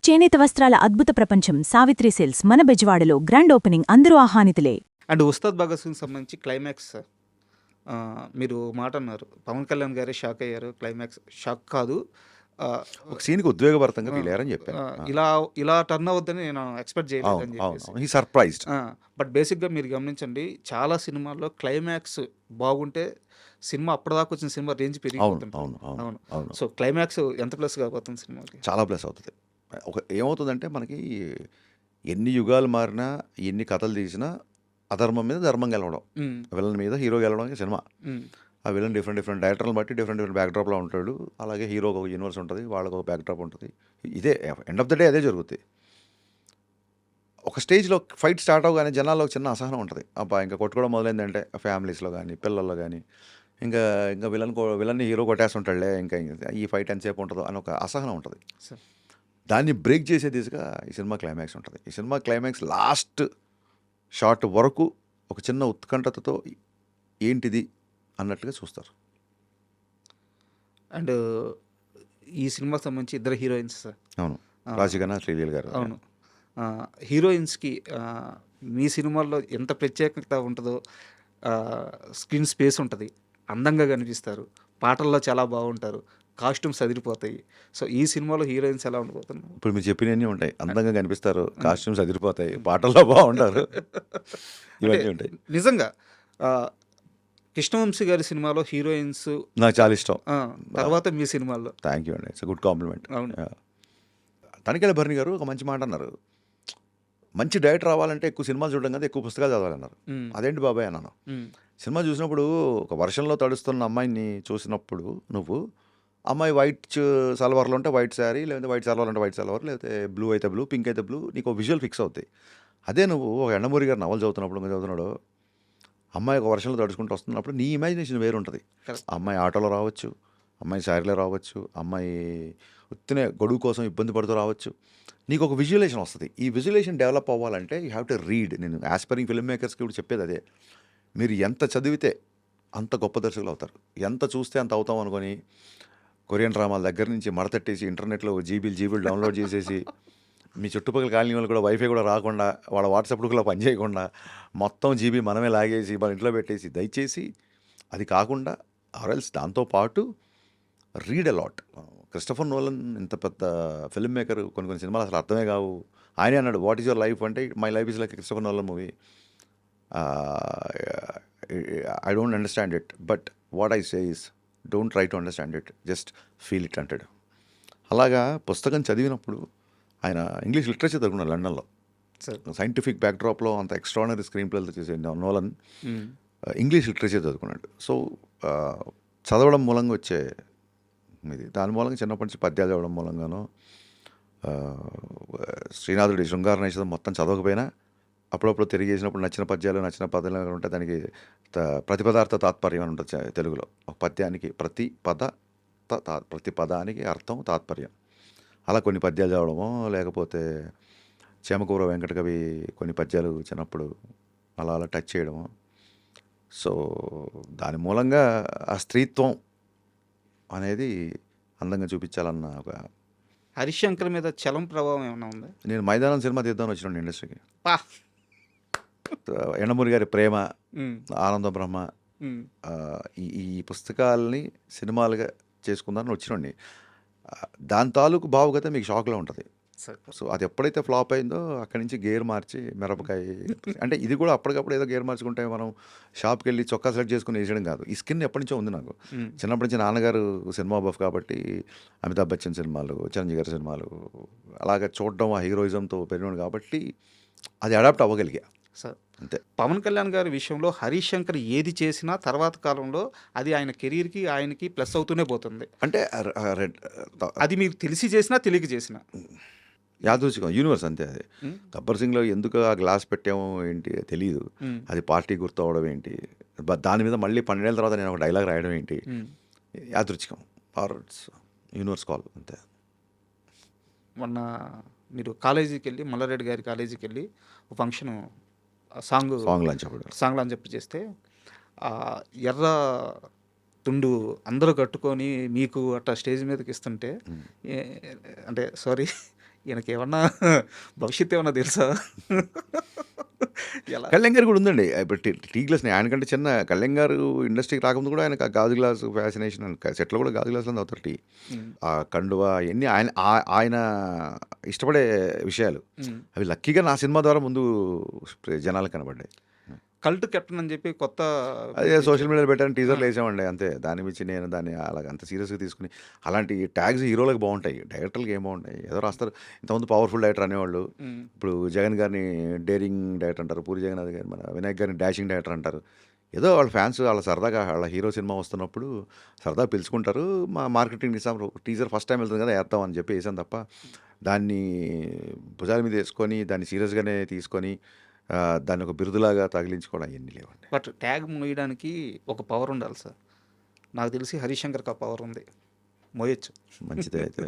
చేనేత వస్త్రాల అద్భుత ప్రపంచం సావిత్రి సిల్క్స్ మన బెజవాడలో గ్రాండ్ ఓపెనింగ్ అందరూ ఆహ్వానితులే. అండ్ ఉస్తాద్ భగత్ సింగ్ సంబంధించి క్లైమాక్స్ మీరు మాట అన్నారు, పవన్ కళ్యాణ్ గారే షాక్ అయ్యారు. క్లైమాక్స్ షాక్ కాదు, ఒక సీన్కి ఉద్వేగభరితంగా ఫీల్ అయ్యారని చెప్పాను. ఇలా ఇలా టర్న్ అవుద్దని నేను ఎక్స్పెక్ట్ చేయలేదు అని చెప్పేసి. He surprised. బట్ బేసిక్గా మీరు గమనించండి, చాలా సినిమాల్లో క్లైమాక్స్ బాగుంటే సినిమా అప్పటిదాకా వచ్చిన సినిమా రేంజ్ పెరిగిపోతుంది. అవును. సో క్లైమాక్స్ ఎంత ప్లస్ కాబోతుంది సినిమాకి? చాలా ప్లస్ అవుతుంది. ఏమవుతుందంటే మనకి ఎన్ని యుగాలు మారినా ఎన్ని కథలు తీసినా అధర్మం మీద ధర్మం గెలవడం, విలన్ మీద హీరో గెలవడం సినిమా. ఆ విలన్ డిఫరెంట్ డైరెక్టర్లను బట్టి డిఫరెంట్ బ్యాక్డ్రాప్లో ఉంటాడు. అలాగే హీరోకి ఒక యూనివర్స్ ఉంటుంది, వాళ్ళకి ఒక బ్యాక్డ్రాప్ ఉంటుంది. ఇదే ఎండ్ ఆఫ్ ద డే అదే జరుగుతుంది. ఒక స్టేజ్లో ఫైట్ స్టార్ట్ అవగానే జనాల్లో ఒక చిన్న అసహనం ఉంటుంది. అబ్బా ఇంకా కొట్టుకోవడం మొదలైందంటే ఫ్యామిలీస్లో కానీ పిల్లల్లో కానీ ఇంకా విలన్ని హీరో కొట్టేస్తుంటాడులే, ఇంకా ఈ ఫైట్ ఎంతసేపు ఉంటుందో అని ఒక అసహనం ఉంటుంది. దాన్ని బ్రేక్ చేసే దిశగా ఈ సినిమా క్లైమాక్స్ ఉంటుంది. ఈ సినిమా క్లైమాక్స్ లాస్ట్ షార్ట్ వరకు ఒక చిన్న ఉత్కంఠతతో ఏంటిది అన్నట్టుగా చూస్తారు. అండ్ ఈ సినిమాకి సంబంధించి ఇద్దరు హీరోయిన్స్. అవును, రాజీగణ శ్రీలీల గారు. అవును, హీరోయిన్స్కి మీ సినిమాల్లో ఎంత ప్రత్యేకత ఉంటుందో, స్క్రీన్ స్పేస్ ఉంటుంది, అందంగా కనిపిస్తారు, పాటల్లో చాలా బాగుంటారు, కాస్ట్యూమ్స్ అదిరిపోతాయి. సో ఈ సినిమాలో హీరోయిన్స్ ఎలా ఉండబోతున్నారు? ఇప్పుడు మీరు చెప్పినవన్నీ ఉంటాయి, అందంగా కనిపిస్తారు, కాస్ట్యూమ్స్ అదిరిపోతాయి, పాటల్లో బాగుంటారు, ఇవన్నీ ఉంటాయి. నిజంగా కృష్ణవంశీ గారి సినిమాలో హీరోయిన్స్ నాకు చాలా ఇష్టం. తర్వాత మీ సినిమాల్లో థ్యాంక్ యూ అండి, it's good complement. Tanikella Bharani garu ఒక మంచి మాట అన్నారు, మంచి డైరెక్టర్ రావాలంటే ఎక్కువ సినిమాలు చూడడం కదా, ఎక్కువ పుస్తకాలు చదవాలన్నారు. అదేంటి బాబాయ్ అన్నాను. సినిమా చూసినప్పుడు ఒక వర్షంలో తడుస్తున్న అమ్మాయిని చూసినప్పుడు నువ్వు అమ్మాయి వైట్ సల్వార్లో ఉంటే వైట్ శారీ, లేకపోతే వైట్ సల్వార్ అంటే వైట్ సల్వార్, లేకపోతే బ్లూ అయితే బ్లూ, పింక్ అయితే బ్లూ, నీకు విజువల్ ఫిక్స్ అవుతాయి. అదే నువ్వు ఒక ఎండమూరి గారు నవలు చదువుతున్నాడు అమ్మాయి ఒక వర్షంలో తడుచుకుంటూ వస్తున్నప్పుడు నీ ఇమాజినేషన్ వేరు ఉంటుంది. అమ్మాయి ఆటోలో రావచ్చు, అమ్మాయి శారీలో రావచ్చు, అమ్మాయి ఉత్తినే గొడుగు కోసం ఇబ్బంది పడుతూ రావచ్చు, నీకు ఒక విజువలేషన్ వస్తుంది. ఈ విజువలేషన్ డెవలప్ అవ్వాలంటే యూ హ్యావ్ టు రీడ్. నేను యాస్పైరింగ్ ఫిల్మ్ మేకర్స్కి ఇప్పుడు చెప్పేది అదే, మీరు ఎంత చదివితే అంత గొప్ప దర్శకులు అవుతారు, ఎంత చూస్తే అంత అవుతాం అనుకొని కొరియన్ డ్రామాల దగ్గర నుంచి మడతట్టేసి ఇంటర్నెట్లో జీబీలు డౌన్లోడ్ చేసేసి మీ చుట్టుపక్కల కాలనీ వాళ్ళు కూడా వైఫై కూడా రాకుండా వాళ్ళ వాట్సాప్ కూడా పనిచేయకుండా మొత్తం జీబీ మనమే లాగేసి మన ఇంట్లో పెట్టేసి, దయచేసి అది కాకుండా ఆర్ఎల్స్ దాంతోపాటు రీడ్ అలాట్. క్రిస్టఫర్ నోలన్ ఇంత పెద్ద ఫిల్మ్ మేకర్, కొన్ని సినిమాలు అసలు అర్థమే కావు. ఆయనే అన్నాడు, వాట్ ఈజ్ యువర్ లైఫ్ అంటే my life is like Christopher Nolan movie, I don't understand it but what I say is don't try to understand it, just feel it అంటాడు. అలాగా పుస్తకం చదివినప్పుడు ఆయన ఇంగ్లీష్ లిటరేచర్ చదువుకున్నాడు లండన్లో. సైంటిఫిక్ బ్యాక్డ్రాప్లో అంత extraordinary screen ప్లేలతో చేసే నోలన్ ఇంగ్లీష్ లిటరేచర్ చదువుకున్నాడు. సో చదవడం మూలంగా వచ్చే ఇది, దాని మూలంగా చిన్నప్పటి నుంచి పద్యాలు చదవడం మూలంగానో, శ్రీనాథుడి శృంగార నైషధం మొత్తం చదవకపోయినా అప్పుడప్పుడు తిరిగేసినప్పుడు నచ్చిన పద్యాలు నచ్చిన పదాలు ఉంటే దానికి ప్రతిపదార్థ తాత్పర్యం అని ఉంటుంది తెలుగులో. ఒక పద్యానికి ప్రతి పదానికి అర్థం తాత్పర్యం. అలా కొన్ని పద్యాలు చదవడమో, లేకపోతే చేమకూర వెంకట కవి కొన్ని పద్యాలు చిన్నప్పుడు అలా టచ్ చేయడము. సో దాని మూలంగా ఆ స్త్రీత్వం అనేది అందంగా చూపించాలన్న ఒక. హరిశంకర్ మీద చలం ప్రభావం ఏమైనా ఉందా? నేను మైదానం సినిమా తీద్దామని వచ్చినాను ఇండస్ట్రీకి. ఎండమూరి గారి ప్రేమ, ఆనంద బ్రహ్మ, ఈ పుస్తకాలని సినిమాలుగా చేసుకుందామని వచ్చినండి. దాని తాలూకు భావుగత మీకు షాక్లో ఉంటుంది. సో అది ఎప్పుడైతే ఫ్లాప్ అయిందో అక్కడి నుంచి గేర్ మార్చి మిరపకాయ అంటే ఇది కూడా అప్పటికప్పుడు ఏదో గేర్ మార్చుకుంటే మనం షాప్కి వెళ్ళి చొక్కా సెలెక్ట్ చేసుకుని వేసేయడం కాదు. ఈ స్కిన్ ఎప్పటి నుంచో ఉంది నాకు. చిన్నప్పటి నుంచి నాన్నగారు సినిమా బఫ్ కాబట్టి అమితాబ్ బచ్చన్ సినిమాలు, చిరంజీవి గారి సినిమాలు అలాగే చూడడం, ఆ హీరోయిజంతో పెరిగినాడు కాబట్టి అది అడాప్ట్ అవ్వగలిగా. అంతే. పవన్ కళ్యాణ్ గారి విషయంలో హరిశంకర్ ఏది చేసినా తర్వాత కాలంలో అది ఆయన కెరీర్కి ఆయనకి ప్లస్ అవుతూనే పోతుంది. అంటే అది మీకు తెలిసి చేసినా తెలియక చేసినా యాదృచ్ఛికం, యూనివర్స్ అంతే. అది గబ్బర్ సింగ్లో ఎందుకు ఆ గ్లాస్ పెట్టామో ఏంటి తెలియదు, అది పార్టీ గుర్తు అవడం ఏంటి, దాని మీద మళ్ళీ 12 ఏళ్ళ తర్వాత నేను ఒక డైలాగ్ రాయడం ఏంటి, యాదృచ్ఛికం ఆర్ యూనివర్స్ కాల్ అంతే. మొన్న మీరు కాలేజీకి వెళ్ళి, మల్లారెడ్డి గారి కాలేజీకి వెళ్ళి ఒక ఫంక్షన్ సాంగ్ అని చెప్పి చేస్తే ఎర్ర తుండు అందరూ కట్టుకొని మీకు అట్లా స్టేజ్ మీదకి ఇస్తుంటే, అంటే సారీ ఈయనకేమన్నా భవిష్యత్తు ఏమన్నా తెలుసా? ఎలా? కళ్యాణ్ గారు కూడా ఉందండి. ఇప్పుడు టీ గ్లాస్‌ని ఆయనకంటే చిన్న కళ్యాణ్ గారు ఇండస్ట్రీకి రాకముందు కూడా ఆయనకు ఆ గాజు గ్లాసు ఫ్యాసినేషన్ సెట్‌లో కూడా గాజు గ్లాసులో తాగుతారు టీ. హ్మ్. ఆ కండువా ఇయన్నీ ఆయన ఇష్టపడే విషయాలు. హ్మ్. అవి లక్కీగా నా సినిమా ద్వారా ముందు జనాలకు కనపడ్డాయి. కల్ట్ కెప్టెన్ అని చెప్పి కొత్త అదే పేరు సోషల్ తెచ్చారు. మీడియాలో పెట్టాను, ఆ! టీజర్‌లో ఏసామండి అంతే. దాని మించి నేను దాన్ని అలాగ అంత సీరియస్‌గా తీసుకొని అలాంటి ట్యాగ్స్ హీరోలకు బావుంటాయి. డైరెక్టర్‌లకి ఏం బావుంటాయి. ఏదో రాస్తారు. ఇంతకుముందు పవర్‌ఫుల్ డైరెక్టర్ అనేవాళ్ళు. హ్మ్. ఇప్పుడు జగన్ గారిని డేరింగ్ డైరెక్టర్ అంటారు. పూరి జగన్నాథ్ గారిని మన వినాయక్ గారిని డాషింగ్ డైరెక్టర్ అంటారు. ఏదో వాళ్ళ ఫ్యాన్స్ వాళ్ళ సరదాగా వాళ్ళ హీరో సినిమా వస్తున్నప్పుడు సరదాగా పిలుచుకుంటారు. మా marketing Nizam teaser first time వెళ్తుంది కదా! ఏద్దాం అని చెప్పి ఏసాను తప్ప, దాన్ని భుజాల మీద యేసుకొని దాన్ని సీరియస్‌గానే తీసుకొని దాన్ని ఒక బిరుదులాగా తగిలించుకోవడం అయన్నీ లేవండి. బట్ ట్యాగ్ మోయడానికి ఒక పవర్ ఉండాలి సార్. నాకు తెలిసి హరీష్ శంకర్‌కి ఆ పవర్ ఉంది. మోయొచ్చు. మంచిదే అయితే.